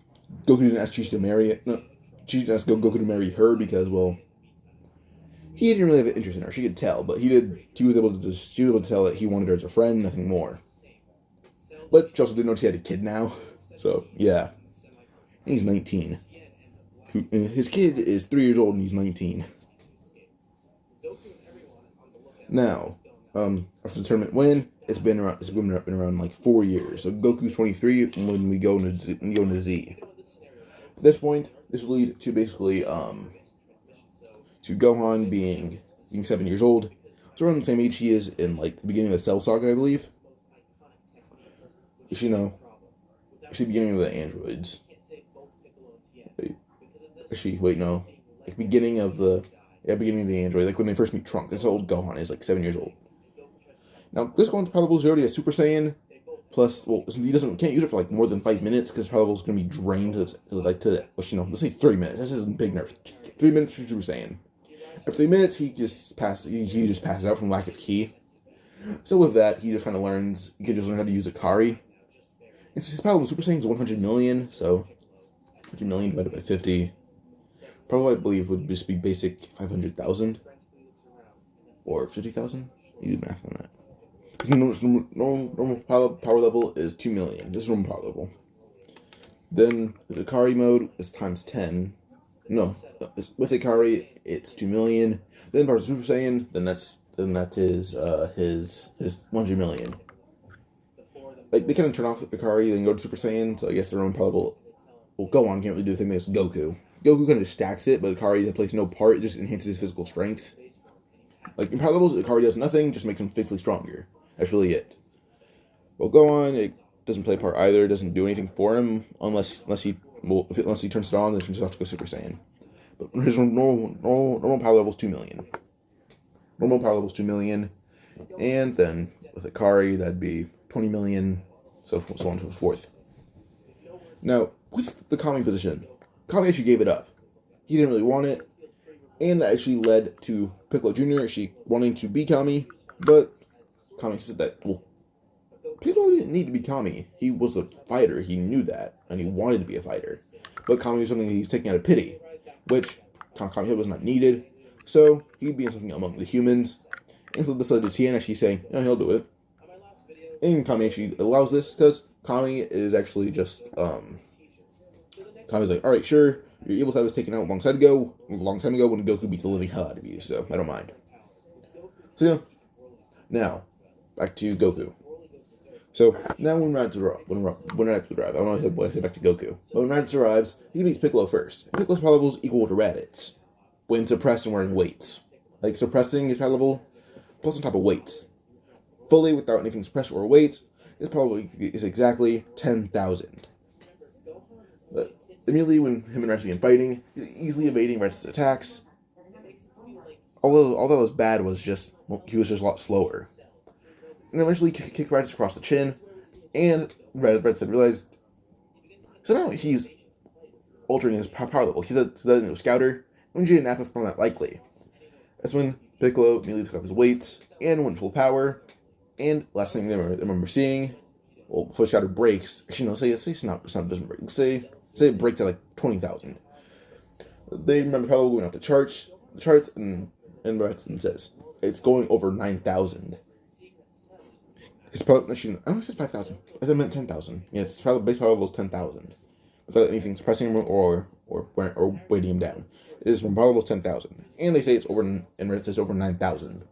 Goku didn't ask Chi-Chi to marry it. No, Chi-Chi didn't ask Goku to marry her because, well, he didn't really have an interest in her. She could tell, but he was able to tell that he wanted her as a friend, nothing more. But she also didn't know she had a kid now. So, yeah. He's 19. His kid is 3 years old and he's 19. Now, after the tournament win, it's been around like 4 years. So Goku's 23 when we go into Z. At this point, this will lead to basically to Gohan being 7 years old. So around the same age he is in like the beginning of the Cell Saga, I believe. Actually, beginning of the androids. Wait, no. Like beginning of the android, like when they first meet Trunks. That's how old Gohan is, like 7 years old. Now, this Gohan's power level is already a Super Saiyan. Plus, well, he can't use it for like more than 5 minutes because power level is going to be drained to let's say 30 minutes. This is a big nerf. 3 minutes for Super Saiyan. After 3 minutes, he just passes out from lack of ki. So with that, he just kind of learns. He can just learn how to use Ikari. His power level Super Saiyan is 100 million. So 100 million divided by 50. Probably, I believe, would just be basic 500,000 or 50,000. You do math on that. Because normal power level is 2 million. This is normal power level. Then the Ikari mode is times 10. No, with Ikari it's 2 million. Then part of Super Saiyan, then that is his 100 million. Like they kind of turn off Ikari, then go to Super Saiyan. So I guess their own power level. Well, Gohan can't really do the thing that's Goku. Goku kind of stacks it, but Ikari plays no part. It just enhances his physical strength. Like in power levels, Ikari does nothing, just makes him physically stronger. That's really it. Well, Gohan, it doesn't play a part either. It doesn't do anything for him unless he turns it on. Then he just have to go Super Saiyan. But his normal power level is 2 million. Normal power level is 2 million, and then with Ikari that'd be 20 million, so on and so forth. Now with the Kami position, Kami actually gave it up. He didn't really want it, and that actually led to Piccolo Jr. actually wanting to be Kami, but Kami said that, well, Piccolo didn't need to be Kami. He was a fighter. He knew that, and he wanted to be a fighter. But Kami was something that he's taking out of pity, which Kami was not needed, so he'd be in something among the humans. And so this led to Tien actually saying, "No, he'll do it." And Kami actually allows this because Kami is actually just Kami's like, "All right, sure, Your evil side was taken out a long time ago when Goku beat the living hell out of you, so I don't mind. So yeah, now back to Goku. So now when Raditz arrives, I don't know what I said back to Goku, but when Raditz arrives, he meets Piccolo first. And Piccolo's power level is equal to Raditz when suppressed and wearing weights. Like suppressing his power level plus on top of weights. Fully without anything suppressed or weights, his power level is exactly 10,000. But immediately when him and Raditz begin fighting, he's easily evading Raditz's attacks. All that was bad was just, well, he was just a lot slower. And eventually kicked Raditz across the chin, and Raditz had realized somehow he's altering his power level. He said that into a scouter, and Vegeta and Nappa found that likely. That's when Piccolo immediately took off his weights and went full power, and last thing I remember seeing, well, before the scouter breaks, actually no, say it's not doesn't break. Say it breaks at like 20,000. They remember power level going off the charts, and Raditz says it's going over 9,000. His power, actually, I don't said 5,000. I meant 10,000. Yeah, his base power level is 10,000. Without anything suppressing him or weighting him down. His power level is 10,000. And they say it's over, and Raditz says over 9,000.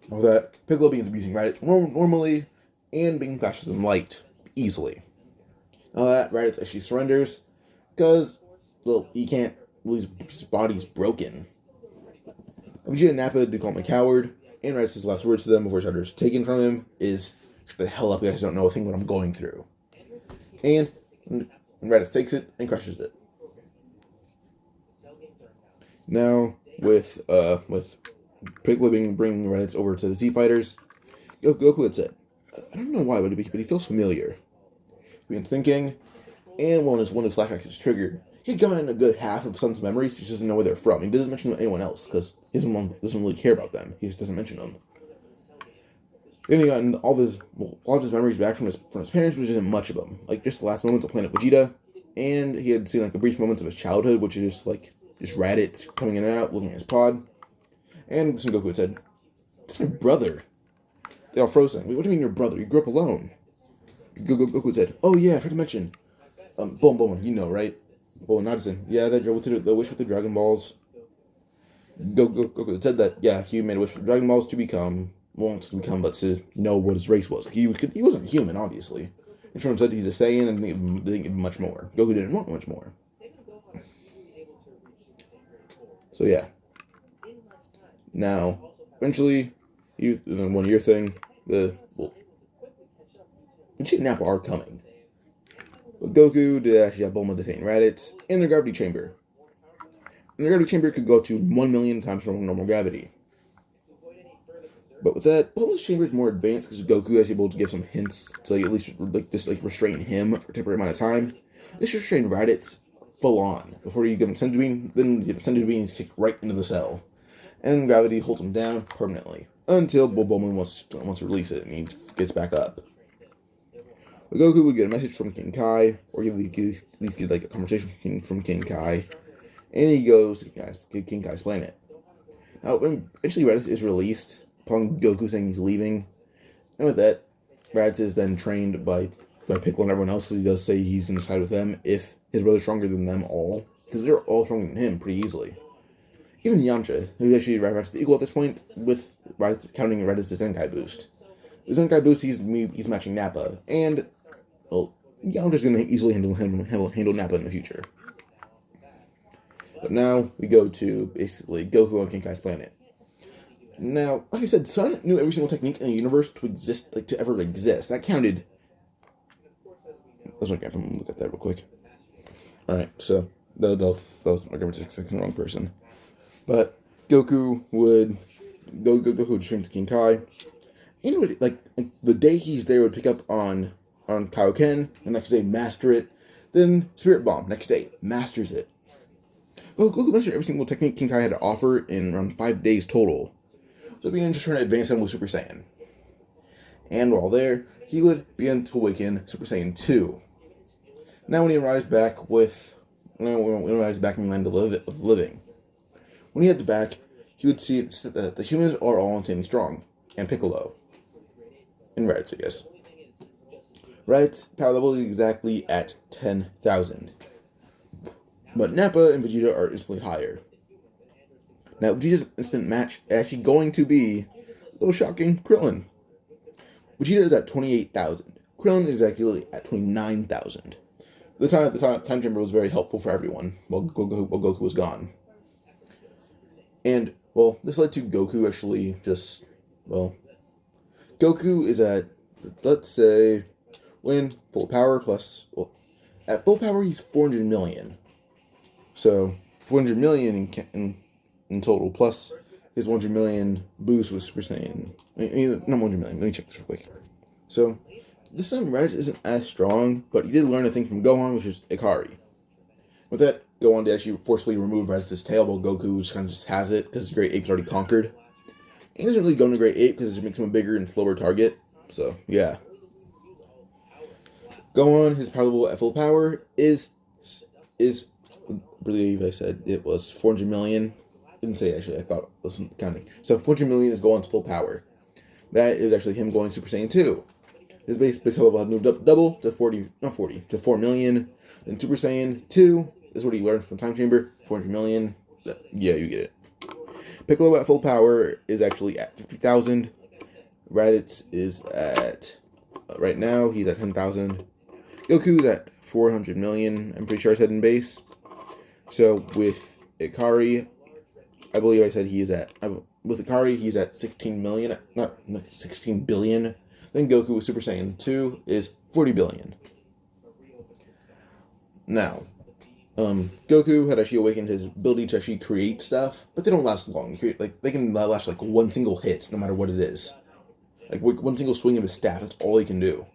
With that, Piccolo begins abusing Raditz normally, and being flashes in light easily. Now that Raditz actually surrenders, because, well, he can't, well, his body's broken. Vegeta and Nappa do call him a coward, and Raditz's last words to them before Shatter is taken from him is, "Shut the hell up, you guys don't know a thing what I'm going through." And Raditz takes it and crushes it. Now, with Piccolo bringing Raditz over to the Z Fighters, Goku had said, I don't know why, but he feels familiar. He begins thinking, and one of his flashbacks is triggered. He had gotten a good half of Sun's memories, he just doesn't know where they're from. He doesn't mention anyone else, because he doesn't really care about them. He just doesn't mention them. Then he got all of his memories back from his parents, which isn't much of them. Like, just the last moments of Planet Vegeta, and he had seen, like, a brief moments of his childhood, which is just Raditz coming in and out, looking at his pod. And Son Goku had said, "It's my brother." They all frozen. Wait, what do you mean your brother? You grew up alone. Goku had said, "Oh yeah, I forgot to mention. Bulma, you know, right? Well, Nadison, yeah, that the wish with the Dragon Balls." Goku had said that, yeah, he made a wish for the Dragon Balls to become, but to know what his race was. He wasn't human, obviously. In terms of he's a Saiyan, and they didn't give him much more. Goku didn't want much more. So yeah. Now, eventually, one year thing, Vegeta and Nappa are coming. But Goku did actually have Bulma detain Raditz in their gravity chamber. And the gravity chamber could go up to 1 million times normal gravity. But with that, Bulma's chamber is more advanced because Goku is able to give some hints to at least restrain him for a temporary amount of time. This restrained Raditz full on. Before he gives him Senzu Bean, then the Senzu Bean is kicked right into the cell. And gravity holds him down permanently. Until Bulma wants to release it and he gets back up. But Goku would get a message from King Kai, or at least get like a conversation from King Kai. And he goes to King Kai's planet. Now, eventually Raditz is released upon Goku saying he's leaving. And with that, Raditz is then trained by Piccolo and everyone else, because he does say he's going to side with them if his brother's stronger than them all. Because they're all stronger than him pretty easily. Even Yamcha, who actually Raditz's equal at this point, with Raditz counting Raditz's Zenkai boost. The Zenkai boost, he's matching Nappa. And, well, Yamcha's going to easily handle Nappa in the future. But now, we go to, basically, Goku on King Kai's planet. Now, like I said, Sun knew every single technique in the universe to ever exist. That counted. Let's look at that real quick. Alright, so, that was my government the wrong person. But Goku would train to King Kai. You know, like the day he's there would pick up on Kaioken, the next day master it, then Spirit Bomb, next day, masters it. Goku mastered every single technique King Kai had to offer in around 5 days total. So he began to try to advance him with Super Saiyan. And while there, he would begin to awaken Super Saiyan 2. Now when he arrives back in the land of living, when he heads back, he would see that the humans are all insanely strong, and Piccolo. And Raditz, I guess. Raditz's power level is exactly at 10,000. But Nappa and Vegeta are instantly higher. Now, Vegeta's instant match is actually going to be, a little shocking, Krillin. Vegeta is at 28,000. Krillin is actually at 29,000. The time chamber was very helpful for everyone while Goku was gone. And, well, this led to Goku actually just, well, Goku is at, let's say, when full power plus, well, at full power he's 400 million. So, 400 million in total, plus his 100 million boost with Super Saiyan. Not 100 million, let me check this real quick. So, this time Raditz isn't as strong, but he did learn a thing from Gohan, which is Ikari. With that, Gohan did actually forcefully remove Raditz's tail, while Goku just kind of just has it, because the Great Ape's already conquered. He doesn't really go into Great Ape, because it makes him a bigger and slower target. So, yeah. Gohan, his power level at full power is I believe I said it was 400 million. Didn't say actually, I thought I wasn't counting. So 400 million is Gohan's full power. That is actually him going Super Saiyan 2. His base level had moved up double to 4 million. Then Super Saiyan 2 is what he learned from Time Chamber, 400 million. Yeah, you get it. Piccolo at full power is actually at 50,000. Raditz is at, right now, he's at 10,000. Goku's at 400 million, I'm pretty sure I said in base. So with Ikari, I believe I said he is at, with Ikari, he's at 16 million, not 16 billion. Then Goku with Super Saiyan 2 is 40 billion. Now, Goku had actually awakened his ability to actually create stuff, but they don't last long. They can last like one single hit, no matter what it is. Like one single swing of his staff, that's all he can do.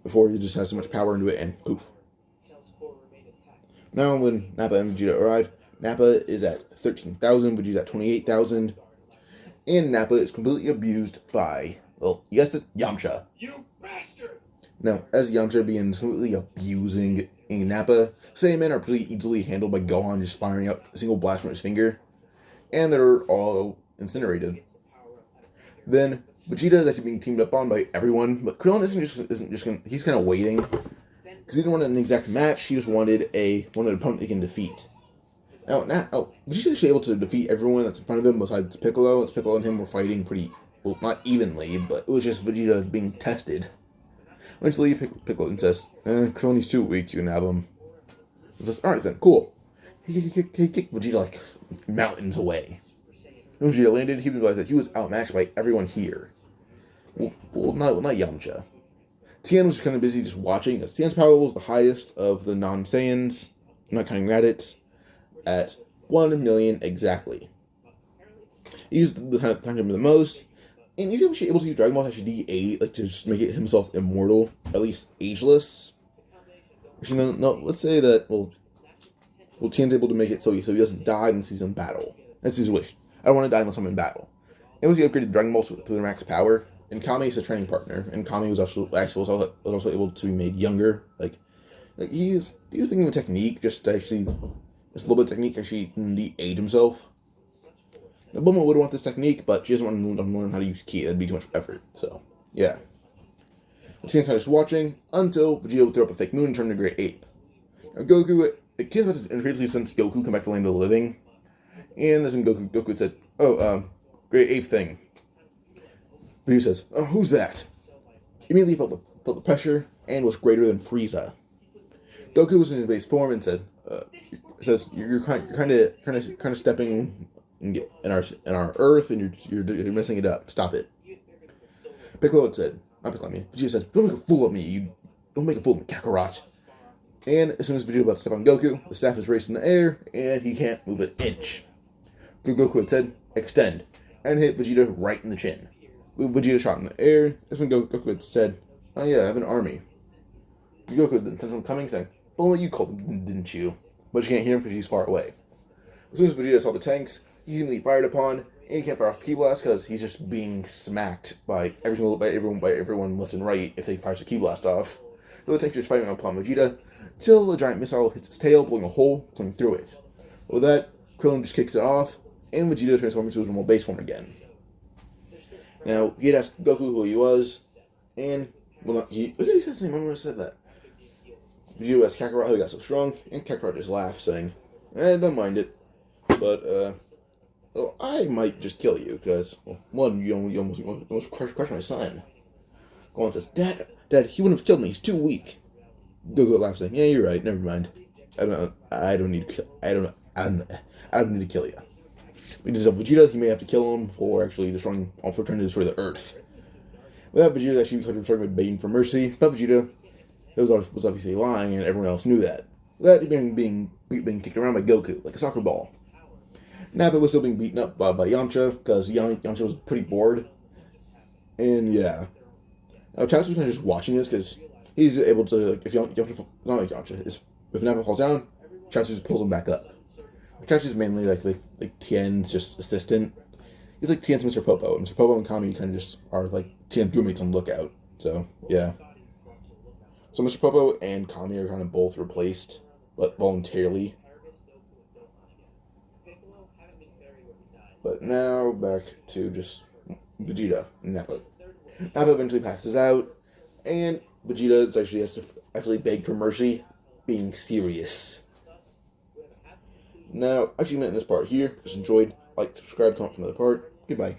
Before he just has so much power into it and poof. Now when Nappa and Vegeta arrive, Nappa is at 13,000, Vegeta's at 28,000. And Nappa is completely abused by, well, you guessed it, Yamcha. You bastard! Now, as Yamcha begins completely abusing Nappa, Saiyamen are pretty easily handled by Gohan just firing up a single blast from his finger. And they're all incinerated. Then Vegeta is actually being teamed up on by everyone, but Krillin isn't just gonna, he's kind of waiting. Because he didn't want an exact match, he just wanted an opponent he can defeat. Now, Vegeta's actually able to defeat everyone that's in front of him besides Piccolo, as Piccolo and him were fighting pretty, well, not evenly, but it was just Vegeta being tested. Eventually, Piccolo says, Krillin is too weak, you can have him. He says, alright then, cool. He kicked Vegeta like mountains away. When Vegeta landed, he realized that he was outmatched by everyone here. Well, not Yamcha. Tien was kind of busy just watching, as Tien's power level is the highest of the non-Saiyans, I'm not counting Raditz, at 1 million exactly. He used the time chamber the most, and he's actually able to use Dragon Ball actually D8, like to just make it himself immortal, or at least ageless. Actually, no, let's say that, well, Tien's able to make it so he doesn't die unless he's in battle. That's his wish. I don't want to die unless I'm in battle. He upgraded Dragon Balls to their max power, and Kame is a training partner, and Kame was also able to be made younger. Like he was thinking of a technique, just a little bit of technique, actually de-age himself. Now, Bulma would want this technique, but she doesn't want to learn how to use Ki. That'd be too much effort. So, yeah. Tien's kind of just watching until Vegeta would throw up a fake moon and turn into Great Ape. Now, Goku, Tien's about to interfere since Goku come back to the land of the living. And that's when Goku said, Great Ape thing. Vegeta says, oh, who's that? Immediately felt the pressure and was greater than Frieza. Goku was in his base form and said, you're kind of stepping in our Earth and you're messing it up. Stop it. Piccolo had said, not Piccolo, Vegeta said, don't make a fool of me, Kakarot. And as soon as Vegeta was about to step on Goku, the staff is raised in the air and he can't move an inch. Goku had said, extend, and hit Vegeta right in the chin. Vegeta shot in the air. That's when Goku had said, oh yeah, I have an army. Goku then sent him coming, saying, well, you called them, didn't you? But she can't hear him because she's far away. As soon as Vegeta saw the tanks, he's immediately fired upon, and he can't fire off the Ki Blast because he's just being smacked by everyone left and right if they fire the Ki Blast off. So the tanks are just fighting upon Vegeta, till a giant missile hits his tail, blowing a hole coming through it. With that, Krillin just kicks it off, and Vegeta transforms into his normal base form again. Now, he had asked Goku who he was, and, well, not he, look at he said his name, I remember I said that. Vegeta asks Kakarot how he got so strong, and Kakarot just laughs, saying, don't mind it, but, well, I might just kill you, because, well, one, you almost crushed my son. Gohan says, Dad, he wouldn't have killed me, he's too weak. Goku laughs, saying, yeah, you're right, never mind. I don't need to kill you. He does Vegeta, he may have to kill him for actually trying to destroy the Earth. Without Vegeta actually starting begging for mercy, but Vegeta was obviously lying, and everyone else knew that. That being kicked around by Goku like a soccer ball. Nappa was still being beaten up by Yamcha because Yamcha was pretty bored, and yeah. Now Chaozu was kind of just watching this because he's able to, if Nappa falls down, Chaozu just pulls him back up. Chaozu is mainly like Tien's just assistant. He's like Tien's Mr. Popo. And Mr. Popo and Kami kind of just are like Tien's roommates on lookout. So, yeah. So Mr. Popo and Kami are kind of both replaced, but voluntarily. But now, back to just Vegeta and Nappa. Nappa eventually passes out, and Vegeta has to beg for mercy, being serious. Now, I actually meant this part here. Just enjoyed. Like, subscribe, comment from the other part. Goodbye.